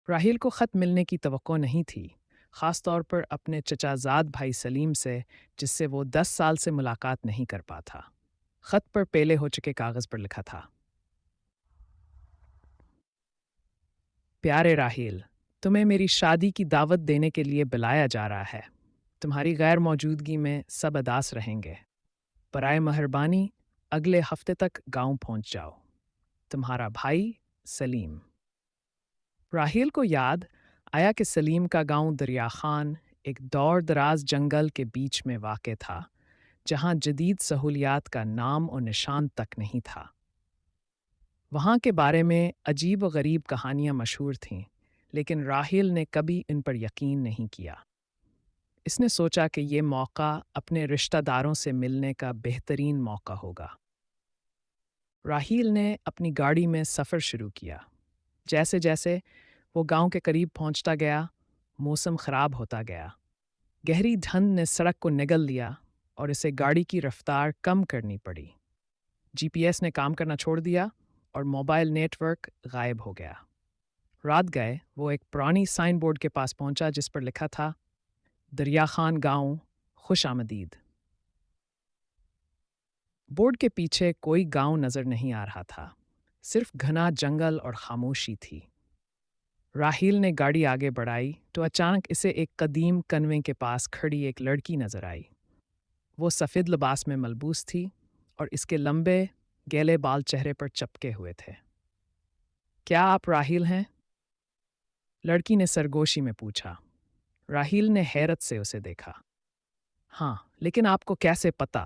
راہیل کو خط ملنے کی توقع نہیں تھی، خاص طور پر اپنے چچا زاد بھائی سلیم سے، جس سے وہ 10 سال سے ملاقات نہیں کر پا تھا۔ خط پر پیلے ہو چکے کاغذ پر لکھا تھا: پیارے راہیل، تمہیں میری شادی کی دعوت دینے کے لیے بلایا جا رہا ہے۔ تمہاری غیر موجودگی میں سب اداس رہیں گے۔ برائے مہربانی اگلے ہفتے تک گاؤں پہنچ جاؤ۔ تمہارا بھائی سلیم۔ راہیل کو یاد آیا کہ سلیم کا گاؤں دریا خان ایک دور دراز جنگل کے بیچ میں واقع تھا، جہاں جدید سہولیات کا نام و نشان تک نہیں تھا۔ وہاں کے بارے میں عجیب و غریب کہانیاں مشہور تھیں، لیکن راہیل نے کبھی ان پر یقین نہیں کیا۔ اس نے سوچا کہ یہ موقع اپنے رشتہ داروں سے ملنے کا بہترین موقع ہوگا۔ راہیل نے اپنی گاڑی میں سفر شروع کیا۔ جیسے جیسے وہ گاؤں کے قریب پہنچتا گیا، موسم خراب ہوتا گیا۔ گہری دھند نے سڑک کو نگل لیا اور اسے گاڑی کی رفتار کم کرنی پڑی۔ جی پی ایس نے کام کرنا چھوڑ دیا اور موبائل نیٹ ورک غائب ہو گیا۔ رات گئے وہ ایک پرانی سائن بورڈ کے پاس پہنچا جس پر لکھا تھا: دریا خان گاؤں، خوش آمدید۔ بورڈ کے پیچھے کوئی گاؤں نظر نہیں آ رہا تھا، صرف گھنا جنگل اور خاموشی تھی۔ راہیل نے گاڑی آگے بڑھائی تو اچانک اسے ایک قدیم کنویں کے پاس کھڑی ایک لڑکی نظر آئی۔ وہ سفید لباس میں ملبوس تھی اور اس کے لمبے گیلے بال چہرے پر چپکے ہوئے تھے۔ کیا آپ راہیل ہیں؟ لڑکی نے سرگوشی میں پوچھا۔ راہیل نے حیرت سے اسے دیکھا۔ ہاں، لیکن آپ کو کیسے پتہ؟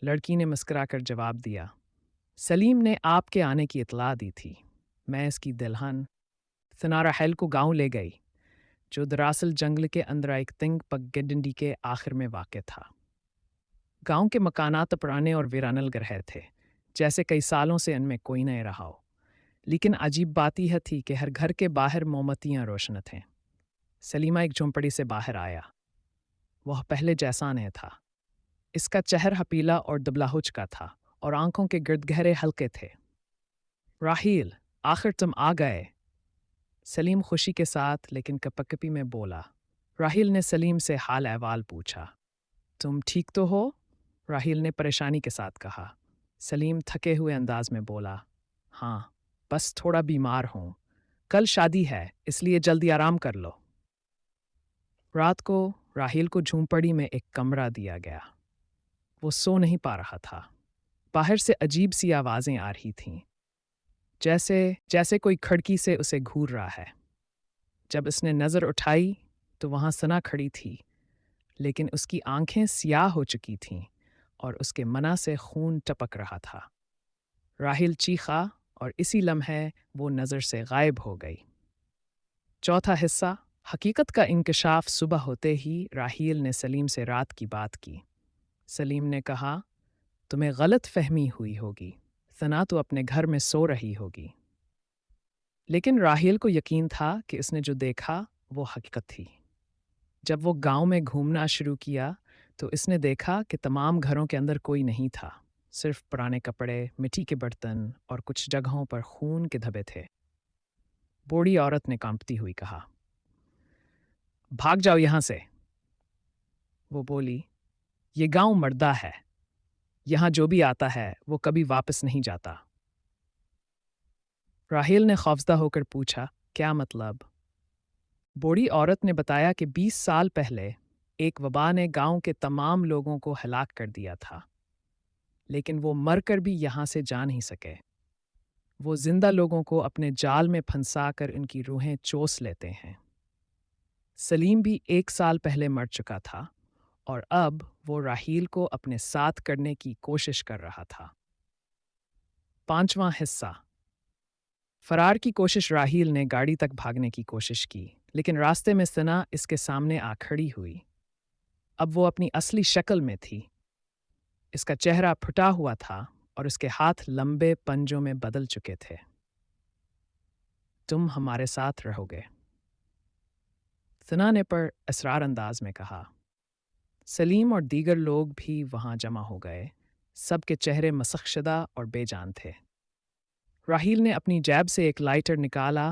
لڑکی نے مسکرا کر جواب دیا۔ سلیم نے آپ کے آنے کی اطلاع دی تھی۔ میں اس کی دلہن ثنا راحیل کو گاؤں لے گئی، جو دراصل جنگل کے اندر ایک تنگ پگڈنڈی کے آخر میں واقع تھا۔ گاؤں کے مکانات پرانے اور ویرانل گرہے تھے، جیسے کئی سالوں سے ان میں کوئی نہ رہا ہو۔ لیکن عجیب بات یہ تھی کہ ہر گھر کے باہر مومبتیاں روشن تھیں۔ سلیمہ ایک جھونپڑی سے باہر آیا۔ وہ پہلے جیسا نہیں تھا۔ اس کا چہرہ پیلا اور دبلا ہو چکا تھا اور آنکھوں کے گرد گہرے حلقے تھے۔ راہیل، آخر تم آ گئے، سلیم خوشی کے ساتھ لیکن کپکپی میں بولا۔ راہیل نے سلیم سے حال احوال پوچھا۔ تم ٹھیک تو ہو؟ راہیل نے پریشانی کے ساتھ کہا۔ سلیم تھکے ہوئے انداز میں بولا، ہاں، بس تھوڑا بیمار ہوں۔ کل شادی ہے، اس لیے جلدی آرام کر لو۔ رات کو راہیل کو جھونپڑی میں ایک کمرہ دیا گیا۔ وہ سو نہیں پا رہا تھا۔ باہر سے عجیب سی آوازیں آ رہی تھیں، جیسے کوئی کھڑکی سے اسے گھور رہا ہے۔ جب اس نے نظر اٹھائی تو وہاں ثنا کھڑی تھی، لیکن اس کی آنکھیں سیاہ ہو چکی تھیں اور اس کے منہ سے خون ٹپک رہا تھا۔ راہیل چیخا اور اسی لمحے وہ نظر سے غائب ہو گئی۔ چوتھا حصہ۔ حقیقت کا انکشاف۔ صبح ہوتے ہی راہیل نے سلیم سے رات کی بات کی۔ سلیم نے کہا، تمہیں غلط فہمی ہوئی ہوگی، ثنا تو اپنے گھر میں سو رہی ہوگی۔ لیکن راہیل کو یقین تھا کہ اس نے جو دیکھا وہ حقیقت تھی۔ جب وہ گاؤں میں گھومنا شروع کیا تو اس نے دیکھا کہ تمام گھروں کے اندر کوئی نہیں تھا، صرف پرانے کپڑے، مٹی کے برتن اور کچھ جگہوں پر خون کے دھبے تھے۔ بوڑھی عورت نے کانپتی ہوئی کہا، بھاگ جاؤ یہاں سے۔ وہ بولی، یہ گاؤں مردہ ہے، یہاں جو بھی آتا ہے وہ کبھی واپس نہیں جاتا۔ راہیل نے خوفزدہ ہو کر پوچھا، کیا مطلب؟ بوڑھی عورت نے بتایا کہ 20 سال پہلے ایک وبا نے گاؤں کے تمام لوگوں کو ہلاک کر دیا تھا، لیکن وہ مر کر بھی یہاں سے جا نہیں سکے۔ وہ زندہ لوگوں کو اپنے جال میں پھنسا کر ان کی روحیں چوس لیتے ہیں۔ سلیم بھی 1 سال پہلے مر چکا تھا اور اب وہ راہیل کو اپنے ساتھ کرنے کی کوشش کر رہا تھا۔ 5واں حصہ۔ فرار کی کوشش۔ راہیل نے گاڑی تک بھاگنے کی کوشش کی، لیکن راستے میں ثنا اس کے سامنے آ کھڑی ہوئی۔ اب وہ اپنی اصلی شکل میں تھی۔ اس کا چہرہ پھٹا ہوا تھا اور اس کے ہاتھ لمبے پنجوں میں بدل چکے تھے۔ تم ہمارے ساتھ رہو گے، ثنا نے پر اسرار انداز میں کہا۔ سلیم اور دیگر لوگ بھی وہاں جمع ہو گئے، سب کے چہرے مسخ شدہ اور بے جان تھے۔ راہیل نے اپنی جیب سے ایک لائٹر نکالا